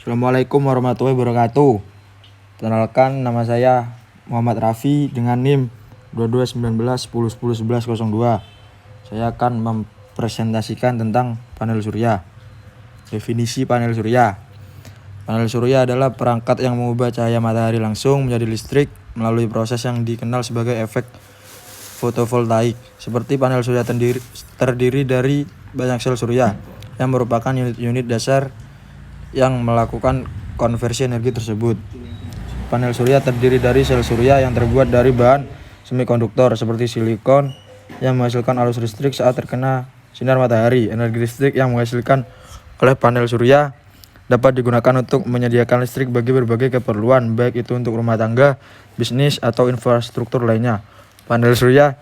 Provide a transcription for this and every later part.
Assalamualaikum warahmatullahi wabarakatuh. Kenalkan, nama saya Muhammad Raffi dengan NIM 221910101102. Saya akan mempresentasikan tentang panel surya. Definisi panel surya. Panel surya adalah perangkat yang mengubah cahaya matahari langsung menjadi listrik melalui proses yang dikenal sebagai efek fotovoltaik. Seperti panel surya terdiri dari banyak sel surya yang merupakan unit-unit dasar yang melakukan konversi energi tersebut. Panel surya terdiri dari sel surya yang terbuat dari bahan semikonduktor seperti silikon yang menghasilkan arus listrik saat terkena sinar matahari. Energi listrik yang menghasilkan oleh panel surya dapat digunakan untuk menyediakan listrik bagi berbagai keperluan, baik itu untuk rumah tangga, bisnis, atau infrastruktur lainnya. Panel surya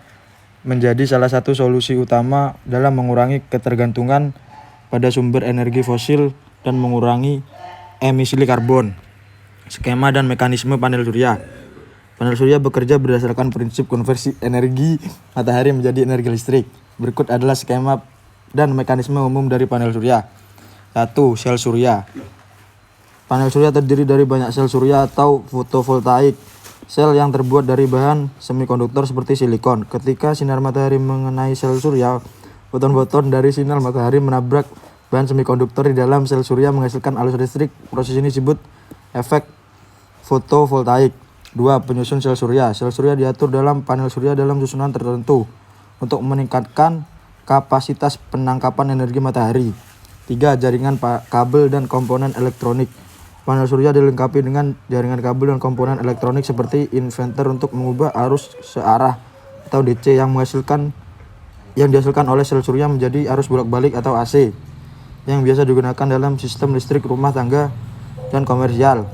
menjadi salah satu solusi utama dalam mengurangi ketergantungan pada sumber energi fosil dan mengurangi emisi karbon. Skema dan mekanisme panel surya. Panel surya bekerja berdasarkan prinsip konversi energi matahari menjadi energi listrik. Berikut adalah skema dan mekanisme umum dari panel surya. 1. Sel surya. Panel surya terdiri dari banyak sel surya atau fotovoltaik. Sel yang terbuat dari bahan semikonduktor seperti silikon. Ketika sinar matahari mengenai sel surya, foton-foton dari sinar matahari menabrak bahan semikonduktor di dalam sel surya menghasilkan arus listrik. Proses ini disebut efek fotovoltaik. 2. Penyusun sel surya. Sel surya diatur dalam panel surya dalam susunan tertentu untuk meningkatkan kapasitas penangkapan energi matahari. 3. Jaringan kabel dan komponen elektronik. Panel surya dilengkapi dengan jaringan kabel dan komponen elektronik seperti inverter untuk mengubah arus searah atau DC yang dihasilkan oleh sel surya menjadi arus bolak-balik atau AC yang biasa digunakan dalam sistem listrik rumah tangga dan komersial.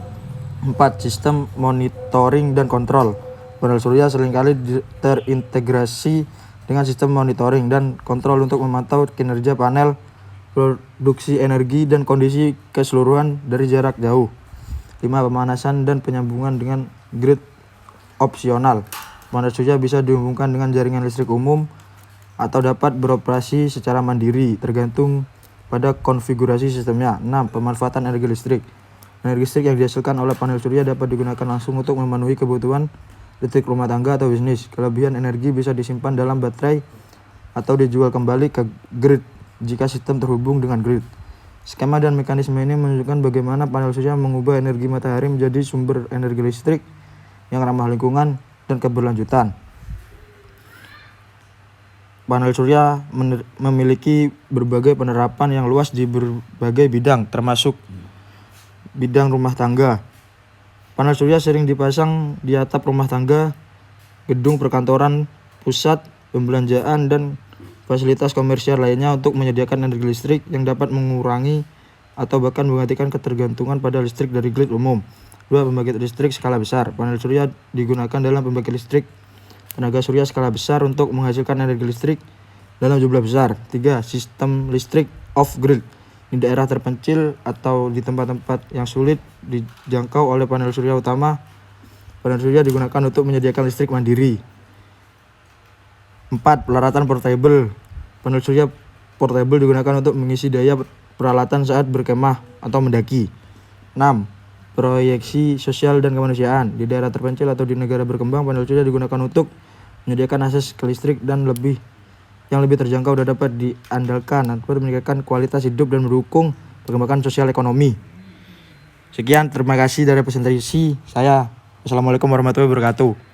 4. Sistem monitoring dan kontrol. Panel surya seringkali terintegrasi dengan sistem monitoring dan kontrol untuk memantau kinerja panel, produksi energi, dan kondisi keseluruhan dari jarak jauh. 5. Pemanasan dan penyambungan dengan grid opsional. Panel surya bisa dihubungkan dengan jaringan listrik umum atau dapat beroperasi secara mandiri, tergantung pada konfigurasi sistemnya. 6. Pemanfaatan energi listrik. Energi listrik yang dihasilkan oleh panel surya dapat digunakan langsung untuk memenuhi kebutuhan listrik rumah tangga atau bisnis. Kelebihan energi bisa disimpan dalam baterai atau dijual kembali ke grid jika sistem terhubung dengan grid. Skema dan mekanisme ini menunjukkan bagaimana panel surya mengubah energi matahari menjadi sumber energi listrik yang ramah lingkungan dan keberlanjutan. Panel surya memiliki berbagai penerapan yang luas di berbagai bidang, termasuk bidang rumah tangga. Panel surya sering dipasang di atap rumah tangga, gedung perkantoran, pusat pembelanjaan, dan fasilitas komersial lainnya untuk menyediakan energi listrik yang dapat mengurangi atau bahkan menggantikan ketergantungan pada listrik dari grid umum. 2. Pembangkit listrik skala besar. Panel surya digunakan dalam pembangkit listrik tenaga surya skala besar untuk menghasilkan energi listrik dalam jumlah besar. 3. Sistem listrik off-grid. Di daerah terpencil atau di tempat-tempat yang sulit dijangkau oleh panel surya utama, panel surya digunakan untuk menyediakan listrik mandiri. 4. Peralatan portable. Panel surya portable digunakan untuk mengisi daya peralatan saat berkemah atau mendaki. 6. Proyeksi sosial dan kemanusiaan. Di daerah terpencil atau di negara berkembang, panel surya digunakan untuk menyediakan akses ke listrik yang lebih terjangkau dan dapat diandalkan untuk meningkatkan kualitas hidup dan mendukung perkembangan sosial ekonomi. Sekian, terima kasih dari presentasi saya. Wassalamualaikum warahmatullahi wabarakatuh.